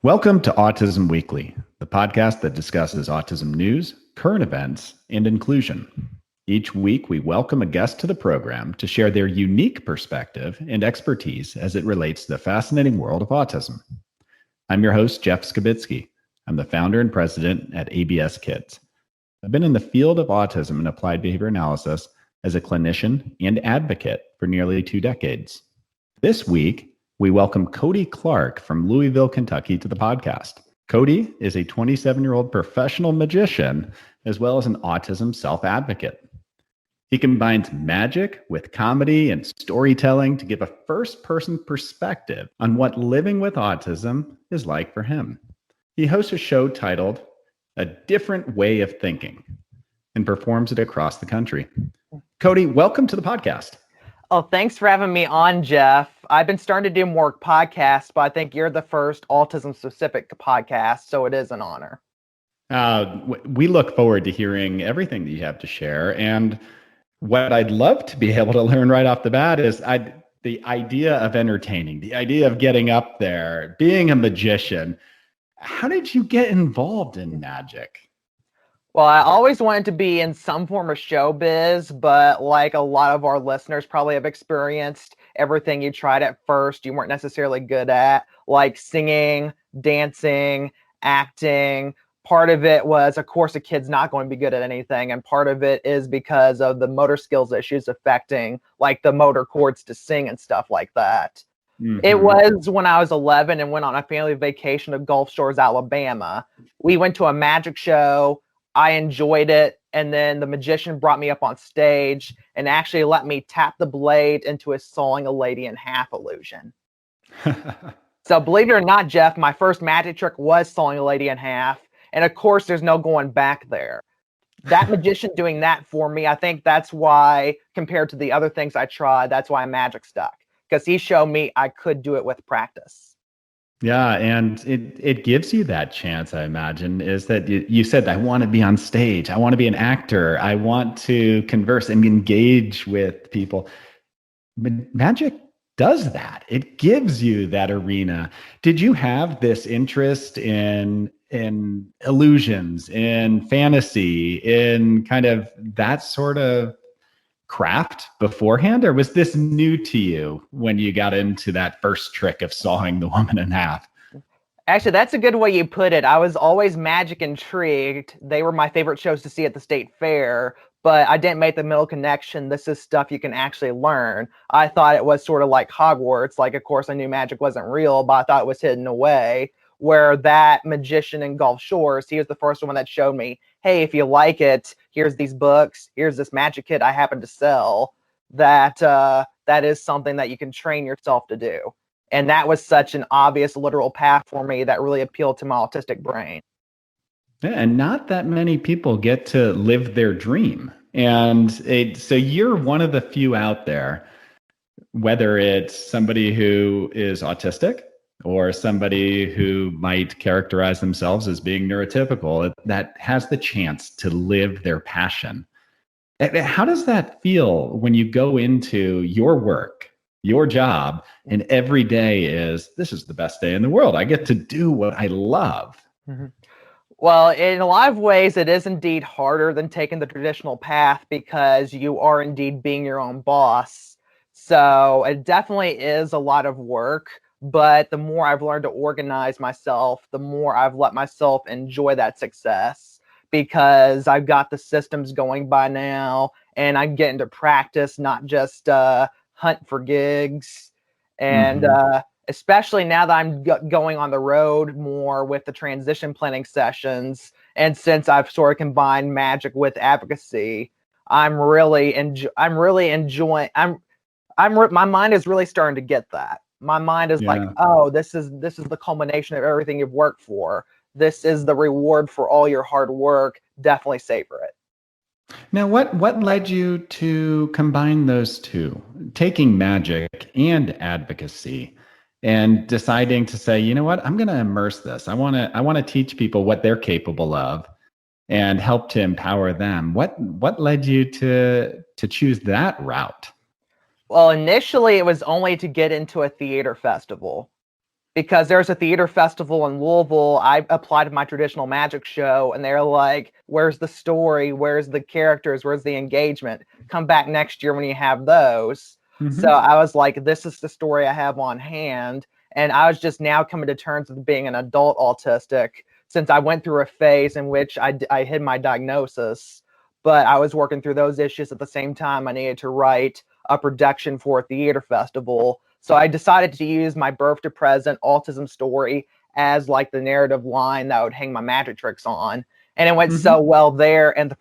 Welcome to Autism Weekly, the podcast that discusses autism news, current events, and inclusion. Each week, we welcome a guest to the program to share their unique perspective and expertise as it relates to the fascinating world of autism. I'm your host, Jeff Skibitsky. I'm the founder and president at ABS Kids. I've been in the field of autism and applied behavior analysis as a clinician and advocate for nearly 2 decades. This week, we welcome Cody Clark from Louisville, Kentucky to the podcast. Cody is a 27-year-old professional magician as well as an autism self-advocate. He combines magic with comedy and storytelling to give a first-person perspective on what living with autism is like for him. He hosts a show titled A Different Way of Thinking and performs it across the country. Cody, welcome to the podcast. Oh, thanks for having me on, Jeff. I've been starting to do more podcasts, but I think you're the first autism-specific podcast, so it is an honor. We look forward to hearing everything that you have to share. And what I'd love to be able to learn right off the bat is the idea of entertaining, the idea of getting up there, being a magician. How did you get involved in magic? Well, I always wanted to be in some form of showbiz, but like a lot of our listeners probably have experienced, everything you tried at first you weren't necessarily good at, like singing, dancing, acting. Part of it was, of course, a kid's not going to be good at anything, and part of it is because of the motor skills issues affecting like the motor cords to sing and stuff like that. Mm-hmm. It was when I was 11 and went on a family vacation to Gulf Shores, Alabama. We went to a magic show. I enjoyed it, and then the magician brought me up on stage and actually let me tap the blade into a sawing a lady in half illusion. So believe it or not, Jeff, my first magic trick was sawing a lady in half, and of course there's no going back there. That magician doing that for me, I think that's why, compared to the other things I tried, that's why magic stuck, because he showed me I could do it with practice. Yeah, and it gives you that chance, I imagine, is that you said, I want to be on stage. I want to be an actor. I want to converse and engage with people. But magic does that. It gives you that arena. Did you have this interest in illusions, in fantasy, in kind of that sort of craft beforehand, or was this new to you when you got into that first trick of sawing the woman in half? Actually, that's a good way you put it. I was always magic intrigued. They were my favorite shows to see at the state fair, but I didn't make the middle connection. This is stuff you can actually learn. I thought it was sort of like Hogwarts. Like, of course, I knew magic wasn't real, but I thought it was hidden away. Where that magician in Gulf Shores, he was the first one that showed me, hey, if you like it, here's these books, here's this magic kit I happen to sell, that is something that you can train yourself to do. And that was such an obvious literal path for me that really appealed to my autistic brain. Yeah, and not that many people get to live their dream. And so you're one of the few out there, whether it's somebody who is autistic or somebody who might characterize themselves as being neurotypical, that has the chance to live their passion. How does that feel when you go into your work, your job, and every day this is the best day in the world. I get to do what I love. Mm-hmm. Well, in a lot of ways, it is indeed harder than taking the traditional path because you are indeed being your own boss. So it definitely is a lot of work. But the more I've learned to organize myself, the more I've let myself enjoy that success, because I've got the systems going by now and I'm getting to practice, not just hunt for gigs. And especially now that I'm going on the road more with the transition planning sessions, and since I've sort of combined magic with advocacy, I'm really enjoying. My mind is really starting to get that. My mind is like, oh, this is the culmination of everything you've worked for. This is the reward for all your hard work. Definitely savor it. Now, what led you to combine those two, taking magic and advocacy, and deciding to say, you know what, I'm going to immerse this. I want to teach people what they're capable of and help to empower them. What led you to choose that route? Well, initially it was only to get into a theater festival. Because there's a theater festival in Louisville, I applied to my traditional magic show, and they're like, where's the story? Where's the characters? Where's the engagement? Come back next year when you have those. So I was like, this is the story I have on hand. And I was just now coming to terms with being an adult autistic, since I went through a phase in which I hid my diagnosis. But I was working through those issues at the same time. I needed to write a production for a theater festival. So I decided to use my birth to present autism story as like the narrative line that I would hang my magic tricks on. And it went so well there, and the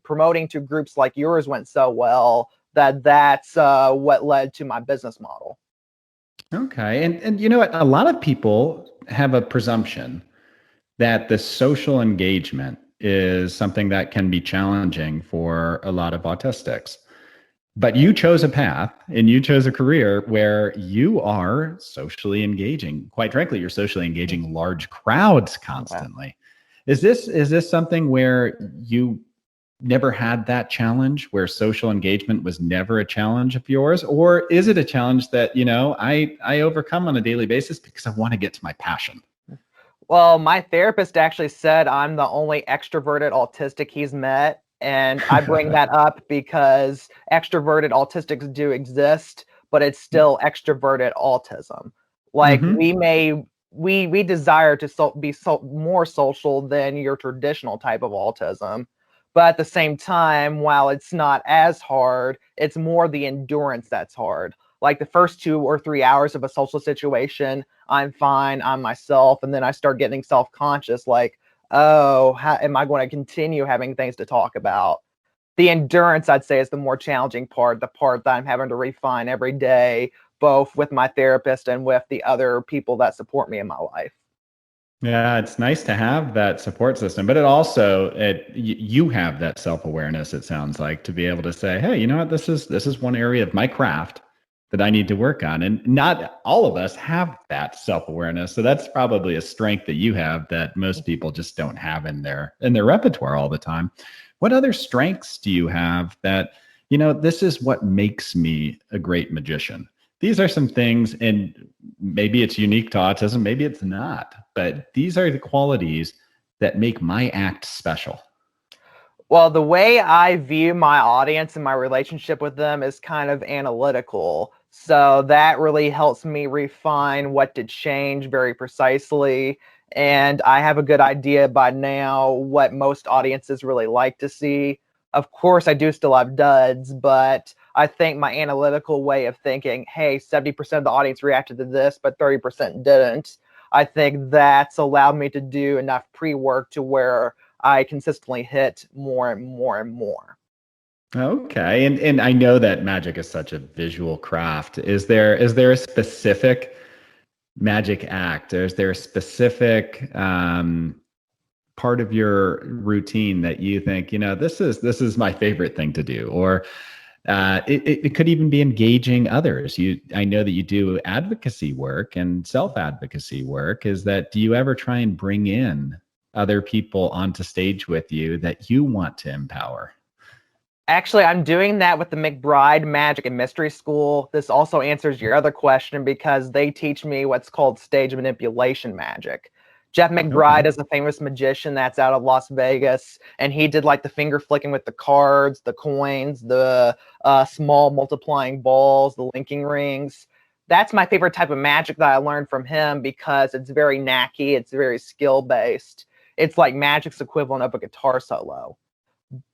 promoting to groups like yours went so well that that's what led to my business model. Okay. And you know what? A lot of people have a presumption that the social engagement is something that can be challenging for a lot of autistics. But you chose a path and you chose a career where you are socially engaging. Quite frankly, you're socially engaging large crowds constantly. Is this something where you never had that challenge, where social engagement was never a challenge of yours? Or is it a challenge that, I overcome on a daily basis because I want to get to my passion? Well, my therapist actually said I'm the only extroverted autistic he's met. And I bring that up because extroverted autistics do exist, but it's still extroverted autism. Like we desire to be more social than your traditional type of autism. But at the same time, while it's not as hard, it's more the endurance that's hard. Like the first 2 or 3 hours of a social situation, I'm fine, I'm myself. And then I start getting self conscious, like, oh, how am I going to continue having things to talk about? The endurance, I'd say, is the more challenging part, the part that I'm having to refine every day, both with my therapist and with the other people that support me in my life. Yeah, it's nice to have that support system, but you have that self-awareness, it sounds like, to be able to say, hey, you know what, this is one area of my craft that I need to work on. And not all of us have that self-awareness. So that's probably a strength that you have that most people just don't have in their repertoire all the time. What other strengths do you have that, this is what makes me a great magician? These are some things, and maybe it's unique to autism, maybe it's not, but these are the qualities that make my act special. Well, the way I view my audience and my relationship with them is kind of analytical. So that really helps me refine what to change very precisely. And I have a good idea by now what most audiences really like to see. Of course, I do still have duds, but I think my analytical way of thinking, hey, 70% of the audience reacted to this, but 30% didn't. I think that's allowed me to do enough pre-work to where I consistently hit more and more and more. Okay. And I know that magic is such a visual craft. Is there a specific magic act, or is there a specific part of your routine that you think, this is my favorite thing to do? Or it could even be engaging others. I know that you do advocacy work and self-advocacy work. Do you ever try and bring in other people onto stage with you that you want to empower? Actually, I'm doing that with the McBride Magic and Mystery School. This also answers your other question because they teach me what's called stage manipulation magic. Jeff McBride Okay. is a famous magician that's out of Las Vegas, and he did like the finger flicking with the cards, the coins, the small multiplying balls, the linking rings. That's my favorite type of magic that I learned from him because it's very knacky, it's very skill based. It's like magic's equivalent of a guitar solo.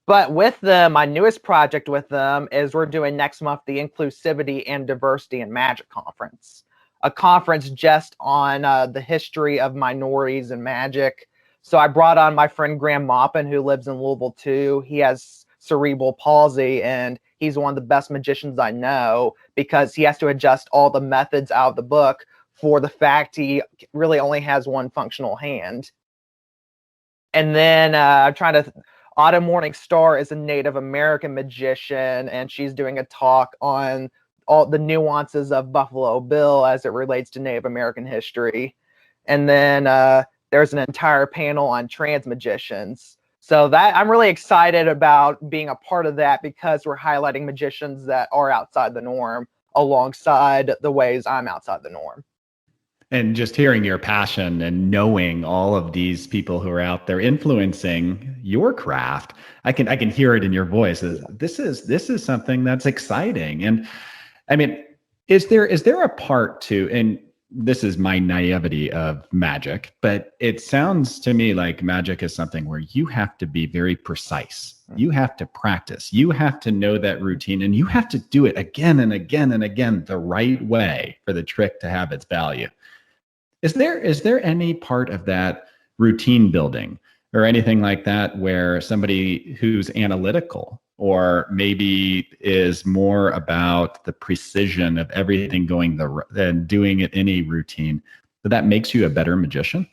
But with them, my newest project with them is we're doing next month the Inclusivity and Diversity in Magic Conference, a conference just on the history of minorities in magic. So I brought on my friend Graham Maupin, who lives in Louisville too. He has cerebral palsy, and he's one of the best magicians I know because he has to adjust all the methods out of the book for the fact he really only has one functional hand. And then I'm trying to. Autumn Morning Star is a Native American magician, and she's doing a talk on all the nuances of Buffalo Bill as it relates to Native American history. And then there's an entire panel on trans magicians. So that I'm really excited about being a part of that because we're highlighting magicians that are outside the norm. alongside the ways I'm outside the norm. And just hearing your passion and knowing all of these people who are out there influencing your craft, I can hear it in your voice. This is something that's exciting. And I mean, is there a part to, and this is my naivety of magic, but it sounds to me like magic is something where you have to be very precise. You have to practice. You have to know that routine, and you have to do it again and again and again the right way for the trick to have its value. Is there any part of that routine building or anything like that where somebody who's analytical or maybe is more about the precision of everything going and doing it in a routine, that makes you a better magician?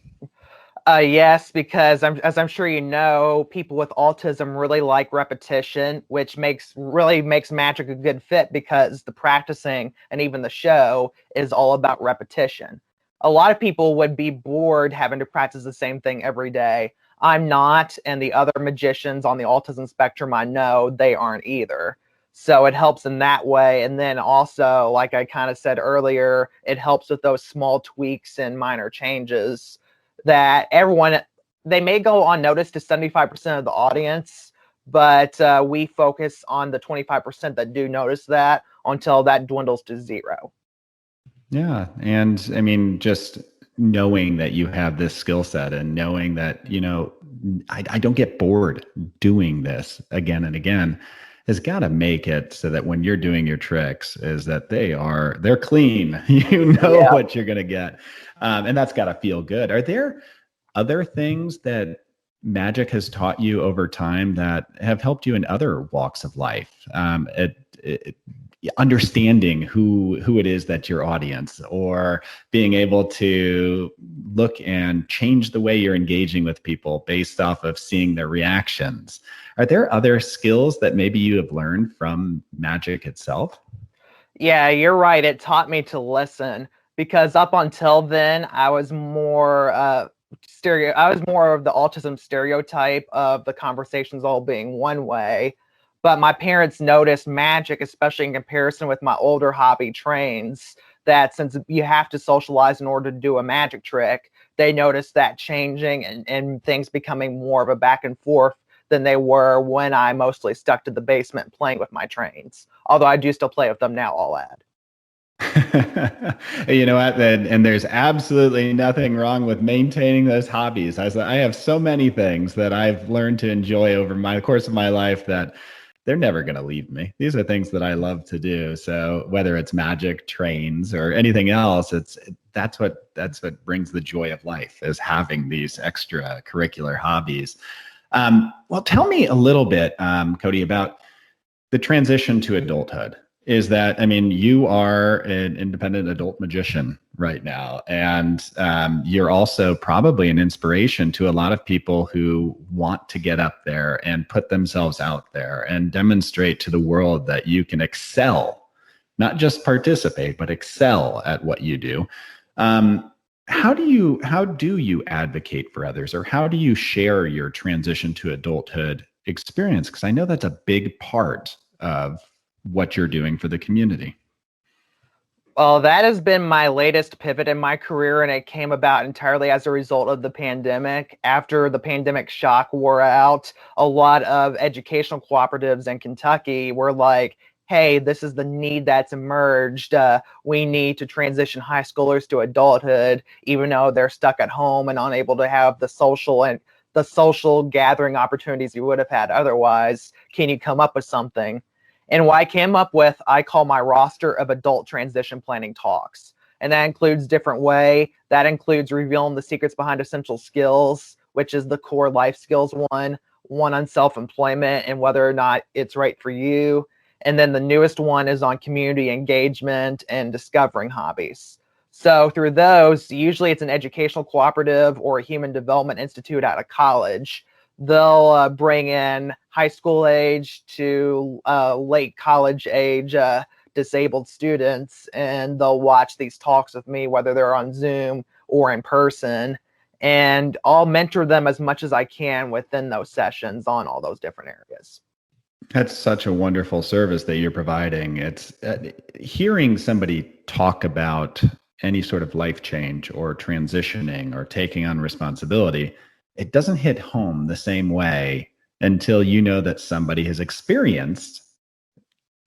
Yes, because as I'm sure you know, people with autism really like repetition, which really makes magic a good fit because the practicing and even the show is all about repetition. A lot of people would be bored having to practice the same thing every day. I'm not, and the other magicians on the autism spectrum I know, they aren't either. So it helps in that way. And then also, like I kind of said earlier, it helps with those small tweaks and minor changes that they may go unnoticed to 75% of the audience, but we focus on the 25% that do notice that until that dwindles to zero. Yeah. And I mean, just knowing that you have this skill set and knowing that, I don't get bored doing this again and again has got to make it so that when you're doing your tricks is that they're clean. Yeah. What you're going to get. And that's got to feel good. Are there other things that magic has taught you over time that have helped you in other walks of life? Understanding who it is that's your audience, or being able to look and change the way you're engaging with people based off of seeing their reactions. Are there other skills that maybe you have learned from magic itself? Yeah, you're right. It taught me to listen because up until then, I was more I was more of the autism stereotype of the conversations all being one way. But my parents noticed magic, especially in comparison with my older hobby trains, that since you have to socialize in order to do a magic trick, they noticed that changing and things becoming more of a back and forth than they were when I mostly stuck to the basement playing with my trains. Although I do still play with them now, I'll add. You know what? And there's absolutely nothing wrong with maintaining those hobbies. I have so many things that I've learned to enjoy over my course of my life that they're never going to leave me. These are things that I love to do. So whether it's magic, trains, or anything else, that's what brings the joy of life, is having these extracurricular hobbies. Well, tell me a little bit, Cody, about the transition to adulthood. Is that, I mean, you are an independent adult magician right now, and you're also probably an inspiration to a lot of people who want to get up there and put themselves out there and demonstrate to the world that you can excel, not just participate, but excel at what you do. How do you advocate for others, or how do you share your transition to adulthood experience? Because I know that's a big part of what you're doing for the community. Well, that has been my latest pivot in my career, and it came about entirely as a result of the pandemic. After the pandemic shock wore out, a lot of educational cooperatives in Kentucky were like, hey, this is the need that's emerged. We need to transition high schoolers to adulthood, even though they're stuck at home and unable to have the social gathering opportunities you would have had otherwise. Can you come up with something? And what I came up with, I call my roster of adult transition planning talks. And that includes different way. That includes revealing the secrets behind essential skills, which is the core life skills one on self-employment and whether or not it's right for you. And then the newest one is on community engagement and discovering hobbies. So through those, usually it's an educational cooperative or a human development institute out of college. They'll bring in high school age to late college age disabled students, and they'll watch these talks with me, whether they're on Zoom or in person. And I'll mentor them as much as I can within those sessions on all those different areas. That's such a wonderful service that you're providing. It's hearing somebody talk about any sort of life change or transitioning or taking on responsibility. It doesn't hit home the same way until you know that somebody has experienced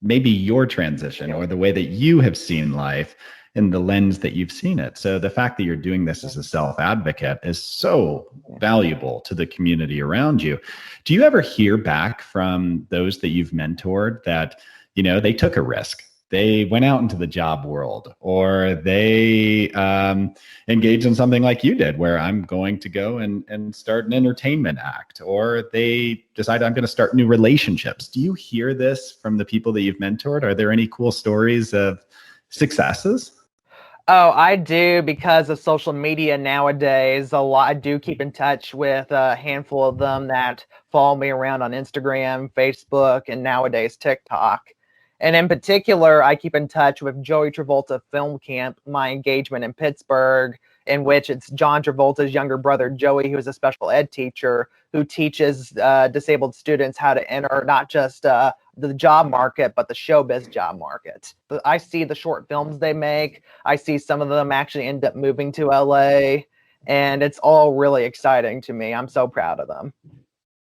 maybe your transition or the way that you have seen life in the lens that you've seen it. So the fact that you're doing this as a self-advocate is so valuable to the community around you. Do you ever hear back from those that you've mentored that, they took a risk? They went out into the job world, or they engaged in something like you did, where I'm going to go and start an entertainment act, or they decide I'm going to start new relationships. Do you hear this from the people that you've mentored? Are there any cool stories of successes? Oh, I do, because of social media nowadays. I do keep in touch with a handful of them that follow me around on Instagram, Facebook, and nowadays TikTok. And in particular, I keep in touch with Joey Travolta Film Camp, my engagement in Pittsburgh, in which it's John Travolta's younger brother, Joey, who is a special ed teacher who teaches disabled students how to enter not just the job market, but the showbiz job market. I see the short films they make. I see some of them actually end up moving to LA, and it's all really exciting to me. I'm so proud of them.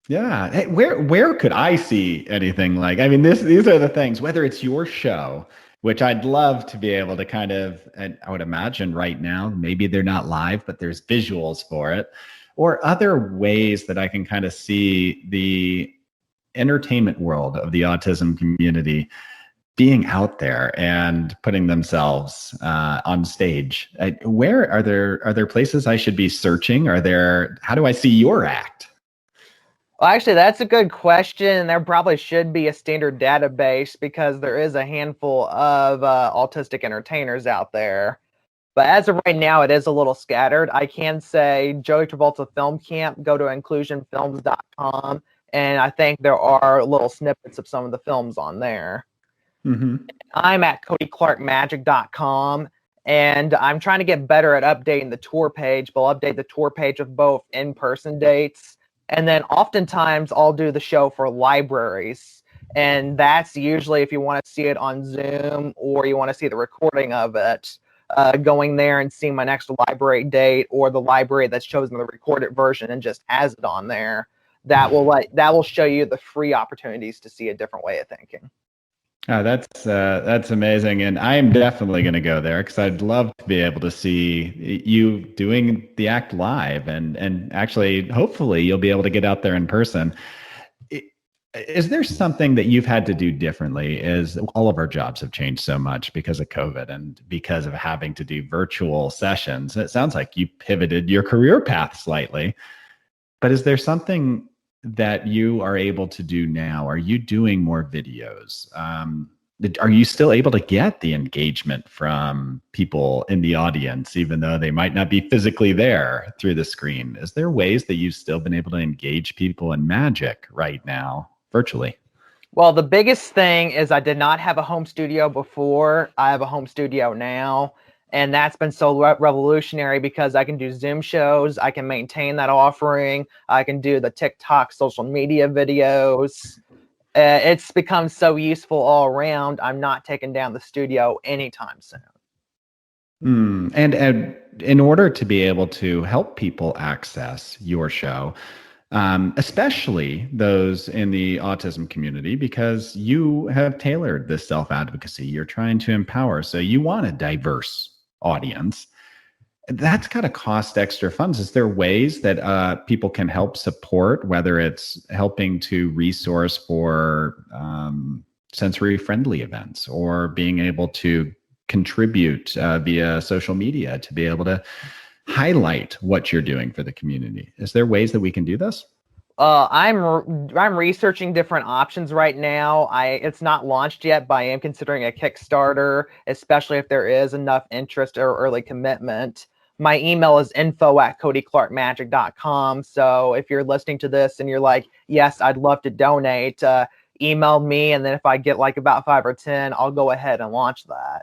Yeah. Hey, where could I see anything like? I mean, these are the things. Whether it's your show, which I'd love to be able to kind of, and I would imagine right now, maybe they're not live, but there's visuals for it, or other ways that I can kind of see the entertainment world of the autism community being out there and putting themselves on stage. Where are there places I should be searching? How do I see your act? Well, actually, that's a good question. There probably should be a standard database, because there is a handful of autistic entertainers out there. But as of right now, it is a little scattered. I can say Joey Travolta Film Camp, go to inclusionfilms.com, and I think there are little snippets of some of the films on there. Mm-hmm. I'm at codyclarkmagic.com, and I'm trying to get better at updating the tour page, but I'll update the tour page with both in-person dates, and then oftentimes I'll do the show for libraries. And that's usually if you want to see it on Zoom or you want to see the recording of it, going there and seeing my next library date, or the library that's chosen the recorded version and just has it on there. That will show you the free opportunities to see a different way of thinking. Oh, that's amazing, and I am definitely going to go there because I'd love to be able to see you doing the act live, and actually, hopefully, you'll be able to get out there in person. Is there something that you've had to do differently? As all of our jobs have changed so much because of COVID and because of having to do virtual sessions. It sounds like you pivoted your career path slightly, but is there something that you are able to do now? Are you doing more videos? Are you still able to get the engagement from people in the audience, even though they might not be physically there through the screen? Is there ways that you've still been able to engage people in magic right now, virtually? Well, the biggest thing is I did not have a home studio before. I have a home studio now. And that's been so revolutionary, because I can do Zoom shows. I can maintain that offering. I can do the TikTok social media videos. It's become so useful all around. I'm not taking down the studio anytime soon. And in order to be able to help people access your show, especially those in the autism community, because you have tailored this self-advocacy, you're trying to empower, so you want a diverse audience. That's got to cost extra funds. Is there ways that people can help support, whether it's helping to resource for sensory friendly events, or being able to contribute via social media to be able to highlight what you're doing for the community? Is there ways that we can do this? I'm researching different options right now. It's not launched yet, but I am considering a Kickstarter, especially if there is enough interest or early commitment. My email is info@codyclarkmagic.com. So if you're listening to this and you're like, yes, I'd love to donate, email me. And then if I get like about 5 or 10, I'll go ahead and launch that.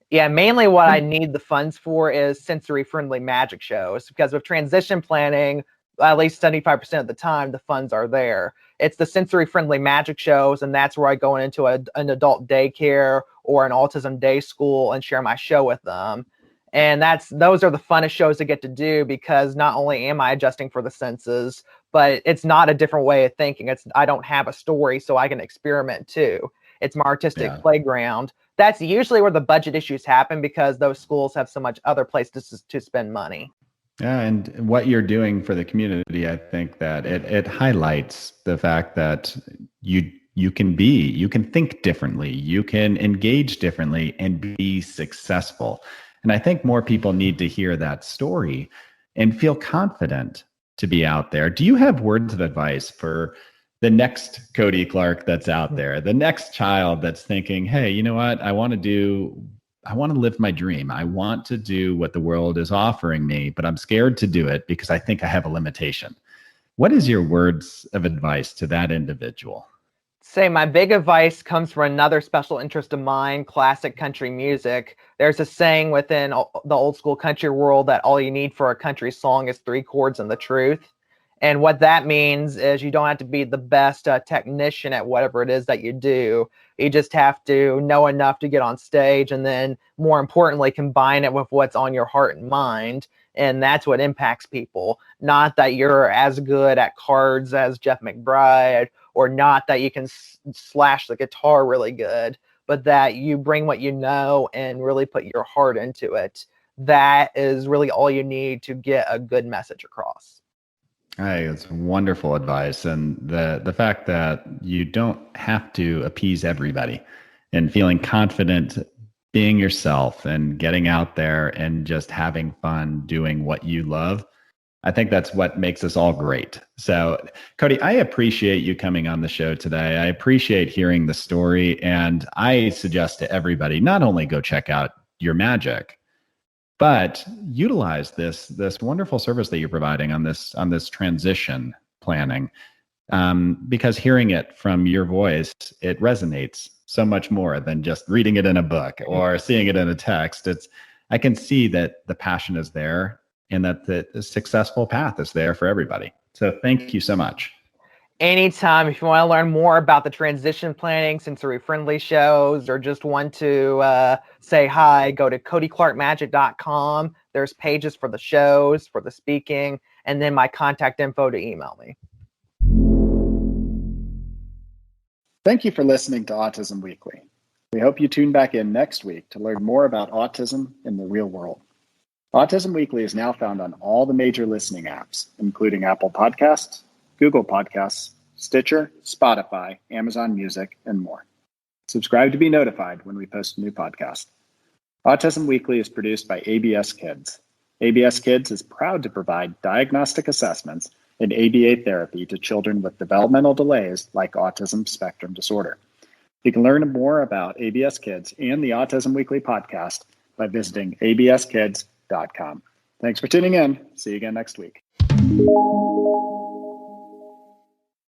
Yeah, mainly what I need the funds for is sensory friendly magic shows, because with transition planning, at least 75% of the time, the funds are there. It's the sensory-friendly magic shows, and that's where I go into an adult daycare or an autism day school and share my show with them. And those are the funnest shows to get to do, because not only am I adjusting for the senses, but it's not a different way of thinking. I don't have a story, so I can experiment too. It's my artistic playground. That's usually where the budget issues happen, because those schools have so much other places to spend money. Yeah, and what you're doing for the community, I think that it highlights the fact that you can think differently, you can engage differently and be successful. And I think more people need to hear that story and feel confident to be out there. Do you have words of advice for the next Cody Clark that's out there, the next child that's thinking, hey, you know what? I want to live my dream. I want to do what the world is offering me, but I'm scared to do it because I think I have a limitation. What is your words of advice to that individual? Say my big advice comes from another special interest of mine, classic country music. There's a saying within the old school country world that all you need for a country song is 3 chords and the truth. And what that means is you don't have to be the best technician at whatever it is that you do. You just have to know enough to get on stage, and then more importantly, combine it with what's on your heart and mind. And that's what impacts people. Not that you're as good at cards as Jeff McBride, or not that you can slash the guitar really good, but that you bring what you know and really put your heart into it. That is really all you need to get a good message across. Hey, it's wonderful advice. And the fact that you don't have to appease everybody, and feeling confident being yourself and getting out there and just having fun doing what you love. I think that's what makes us all great. So, Cody, I appreciate you coming on the show today. I appreciate hearing the story. And I suggest to everybody, not only go check out your magic, but utilize this wonderful service that you're providing on this transition planning, because hearing it from your voice, it resonates so much more than just reading it in a book or seeing it in a text. I can see that the passion is there and that the successful path is there for everybody. So thank you so much. Anytime, if you want to learn more about the transition planning, sensory-friendly shows, or just want to say hi, go to codyclarkmagic.com. There's pages for the shows, for the speaking, and then my contact info to email me. Thank you for listening to Autism Weekly. We hope you tune back in next week to learn more about autism in the real world. Autism Weekly is now found on all the major listening apps, including Apple Podcasts, Google Podcasts, Stitcher, Spotify, Amazon Music, and more. Subscribe to be notified when we post a new podcast. Autism Weekly is produced by ABS Kids. ABS Kids is proud to provide diagnostic assessments and ABA therapy to children with developmental delays like autism spectrum disorder. You can learn more about ABS Kids and the Autism Weekly podcast by visiting abskids.com. Thanks for tuning in. See you again next week.